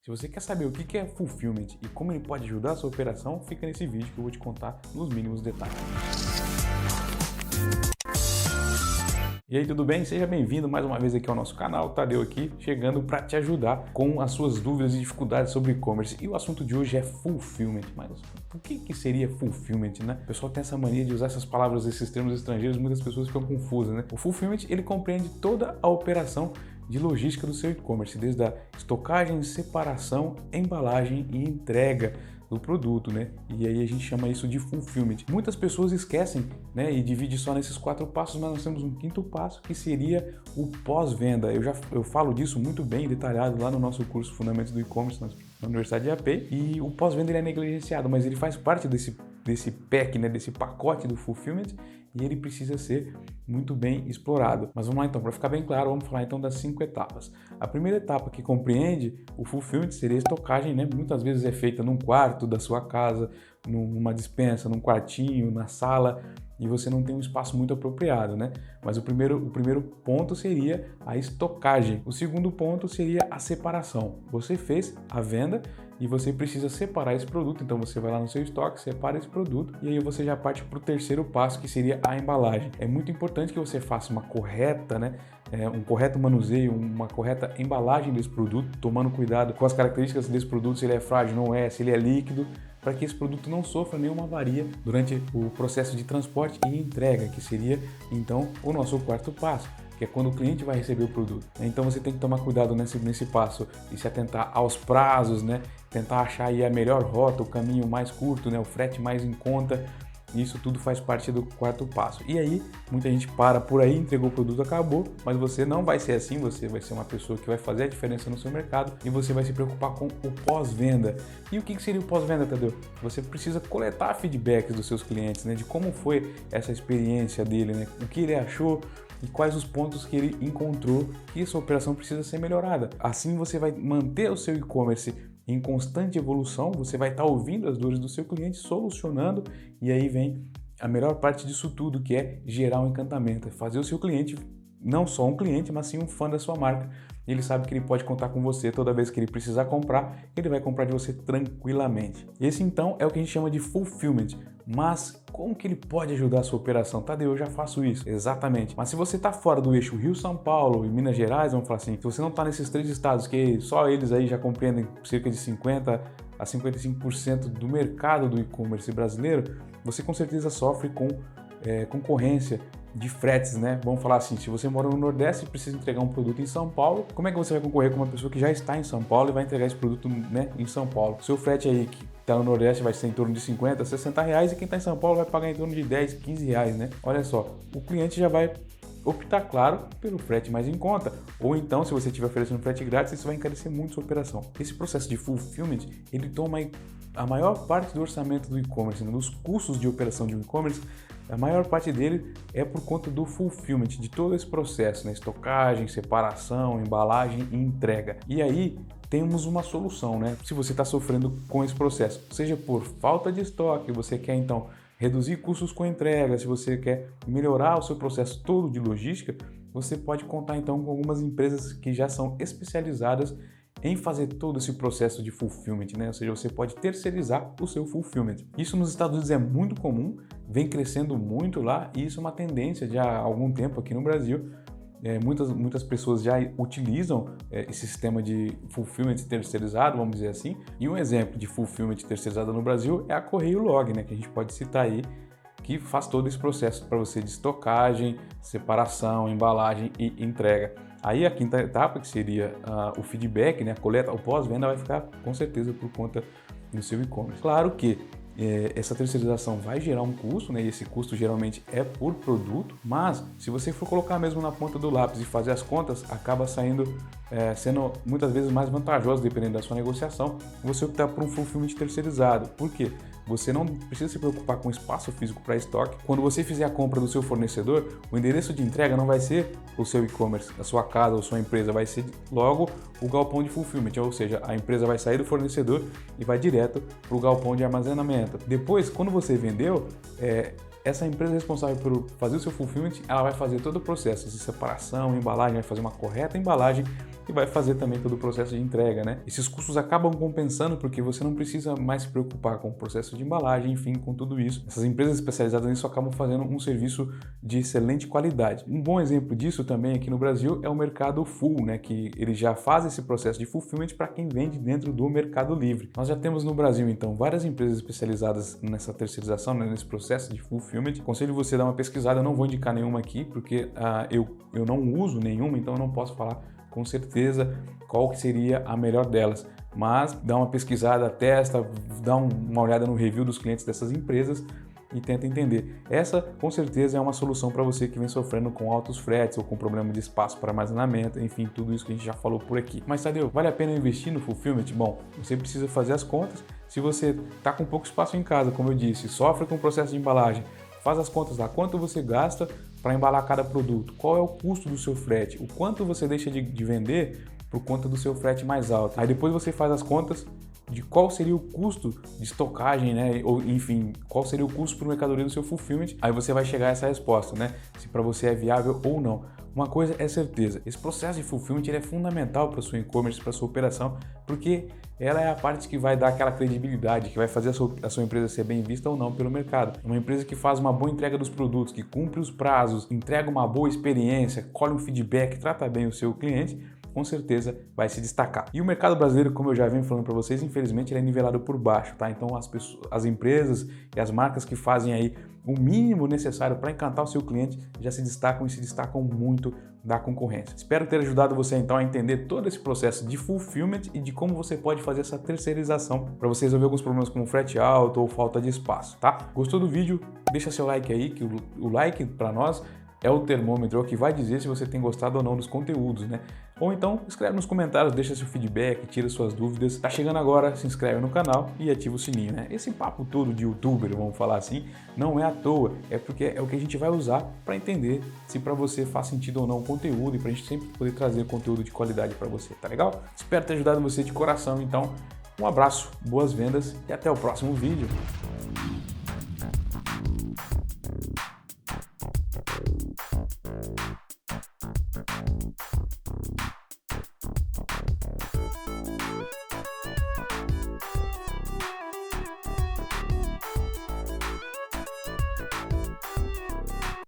Se você quer saber o que é Fulfillment e como ele pode ajudar a sua operação, fica nesse vídeo que eu vou te contar nos mínimos detalhes. E aí, tudo bem? Seja bem-vindo mais uma vez aqui ao nosso canal, Tadeu aqui, chegando para te ajudar com as suas dúvidas e dificuldades sobre e-commerce. E o assunto de hoje é Fulfillment. Mas o que seria Fulfillment, né? O pessoal tem essa mania de usar essas palavras, esses termos estrangeiros, muitas pessoas ficam confusas, né? O Fulfillment, ele compreende toda a operação de logística do seu e-commerce, desde a estocagem, separação, embalagem e entrega do produto, né? E aí a gente chama isso de fulfillment. Muitas pessoas esquecem, né, e dividem só nesses 4 passos, mas nós temos um 5º passo que seria o pós-venda. Eu falo disso muito bem detalhado lá no nosso curso Fundamentos do E-Commerce na Universidade de AP, e o pós-venda ele é negligenciado, mas ele faz parte desse pack, né, desse pacote do fulfillment, e ele precisa ser muito bem explorado. Mas vamos lá então, para ficar bem claro, vamos falar então das 5 etapas. A primeira etapa que compreende o fulfillment seria a estocagem, né? Muitas vezes é feita num quarto da sua casa, numa despensa, num quartinho, na sala, e você não tem um espaço muito apropriado, né? Mas o primeiro ponto seria a estocagem. O segundo ponto seria a separação. Você fez a venda e você precisa separar esse produto, então você vai lá no seu estoque, separa esse produto e aí você já parte para o 3º passo, que seria a embalagem. É muito importante que você faça uma correta, né, um correto manuseio, uma correta embalagem desse produto, tomando cuidado com as características desse produto, se ele é frágil, não é, se ele é líquido, para que esse produto não sofra nenhuma avaria durante o processo de transporte e entrega, que seria então o nosso 4º passo, que é quando o cliente vai receber o produto. Então você tem que tomar cuidado nesse passo e se atentar aos prazos, né? Tentar achar aí a melhor rota, o caminho mais curto, né? O frete mais em conta. Isso tudo faz parte do 4º passo. E aí, muita gente para por aí, entregou o produto, acabou, mas você não vai ser assim, você vai ser uma pessoa que vai fazer a diferença no seu mercado e você vai se preocupar com o pós-venda. E o que seria o pós-venda, Tadeu? Você precisa coletar feedbacks dos seus clientes, né? De como foi essa experiência dele, né? O que ele achou e quais os pontos que ele encontrou que essa operação precisa ser melhorada. Assim você vai manter o seu e-commerce em constante evolução, você vai estar ouvindo as dores do seu cliente, solucionando, e aí vem a melhor parte disso tudo, que é gerar um encantamento, é fazer o seu cliente não só um cliente, mas sim um fã da sua marca. Ele sabe que ele pode contar com você toda vez que ele precisar comprar, ele vai comprar de você tranquilamente. Esse então é o que a gente chama de fulfillment. Mas como que ele pode ajudar a sua operação? Tadeu, eu já faço isso. Exatamente. Mas se você está fora do eixo Rio-São Paulo e Minas Gerais, vamos falar assim, se você não está nesses 3 estados, que só eles aí já compreendem cerca de 50 a 55% do mercado do e-commerce brasileiro, você com certeza sofre com concorrência de fretes, né? Vamos falar assim, se você mora no Nordeste e precisa entregar um produto em São Paulo, como é que você vai concorrer com uma pessoa que já está em São Paulo e vai entregar esse produto, né, em São Paulo? O seu frete aí que está no Nordeste vai ser em torno de 50, 60 reais, e quem está em São Paulo vai pagar em torno de 10, 15 reais, né? Olha só, o cliente já vai optar, claro, pelo frete mais em conta. Ou então, se você estiver oferecendo frete grátis, isso vai encarecer muito sua operação. Esse processo de fulfillment, ele toma a maior parte do orçamento do e-commerce, né? Dos custos de operação de um e-commerce, a maior parte dele é por conta do fulfillment, de todo esse processo, né? Estocagem, separação, embalagem e entrega. E aí temos uma solução, né? Se você está sofrendo com esse processo, seja por falta de estoque, você quer então reduzir custos com entrega, se você quer melhorar o seu processo todo de logística, você pode contar então com algumas empresas que já são especializadas em fazer todo esse processo de fulfillment, né? Ou seja, você pode terceirizar o seu fulfillment. Isso nos Estados Unidos é muito comum, vem crescendo muito lá, e isso é uma tendência já há algum tempo aqui no Brasil. Muitas pessoas já utilizam esse sistema de fulfillment terceirizado, vamos dizer assim. E um exemplo de fulfillment terceirizado no Brasil é a Correio Log, né? Que a gente pode citar aí, que faz todo esse processo para você de estocagem, separação, embalagem e entrega. Aí a 5ª etapa, que seria o feedback, né, a coleta, o pós-venda, vai ficar com certeza por conta do seu e-commerce. Claro que essa terceirização vai gerar um custo, né, e esse custo geralmente é por produto, mas se você for colocar mesmo na ponta do lápis e fazer as contas, acaba sendo muitas vezes mais vantajoso, dependendo da sua negociação, você optar por um fulfillment terceirizado. Por quê? Você não precisa se preocupar com espaço físico para estoque. Quando você fizer a compra do seu fornecedor, o endereço de entrega não vai ser o seu e-commerce, a sua casa ou sua empresa, vai ser logo o galpão de fulfillment, ou seja, a empresa vai sair do fornecedor e vai direto para o galpão de armazenamento. Depois, quando você vendeu, essa empresa responsável por fazer o seu fulfillment, ela vai fazer todo o processo de separação, embalagem, vai fazer uma correta embalagem e vai fazer também todo o processo de entrega, né? Esses custos acabam compensando porque você não precisa mais se preocupar com o processo de embalagem, enfim, com tudo isso. Essas empresas especializadas nisso acabam fazendo um serviço de excelente qualidade. Um bom exemplo disso também aqui no Brasil é o Mercado Full, né? Que ele já faz esse processo de fulfillment para quem vende dentro do Mercado Livre. Nós já temos no Brasil, então, várias empresas especializadas nessa terceirização, né, nesse processo de fulfillment. Aconselho você a dar uma pesquisada, eu não vou indicar nenhuma aqui, porque eu não uso nenhuma, então eu não posso falar com certeza qual que seria a melhor delas. Mas dá uma pesquisada, testa, dá uma olhada no review dos clientes dessas empresas e tenta entender. Essa, com certeza, é uma solução para você que vem sofrendo com altos fretes ou com problema de espaço para armazenamento, enfim, tudo isso que a gente já falou por aqui. Mas, Tadeu, vale a pena investir no fulfillment? Bom, você precisa fazer as contas. Se você está com pouco espaço em casa, como eu disse, sofre com o processo de embalagem, faz as contas lá, quanto você gasta para embalar cada produto, qual é o custo do seu frete, o quanto você deixa de vender por conta do seu frete mais alto. Aí depois você faz as contas de qual seria o custo de estocagem, né? Ou enfim, qual seria o custo para o mercadoria do seu fulfillment. Aí você vai chegar a essa resposta, né? Se para você é viável ou não. Uma coisa é certeza, esse processo de fulfillment ele é fundamental para o seu e-commerce, para a sua operação, porque ela é a parte que vai dar aquela credibilidade, que vai fazer a sua empresa ser bem vista ou não pelo mercado. Uma empresa que faz uma boa entrega dos produtos, que cumpre os prazos, entrega uma boa experiência, colhe um feedback, trata bem o seu cliente, com certeza vai se destacar. E o mercado brasileiro, como eu já venho falando para vocês, infelizmente ele é nivelado por baixo, tá? Então as empresas e as marcas que fazem aí o mínimo necessário para encantar o seu cliente já se destacam e se destacam muito da concorrência. Espero ter ajudado você então a entender todo esse processo de fulfillment e de como você pode fazer essa terceirização para você resolver alguns problemas como frete alto ou falta de espaço, tá? Gostou do vídeo? Deixa seu like aí, que o like para nós é o termômetro, é o que vai dizer se você tem gostado ou não dos conteúdos, né? Ou então, escreve nos comentários, deixa seu feedback, tira suas dúvidas. Tá chegando agora, se inscreve no canal e ativa o sininho, né? Esse papo todo de youtuber, vamos falar assim, não é à toa, é porque é o que a gente vai usar para entender se para você faz sentido ou não o conteúdo e pra gente sempre poder trazer conteúdo de qualidade para você, tá legal? Espero ter ajudado você de coração, então, um abraço, boas vendas e até o próximo vídeo.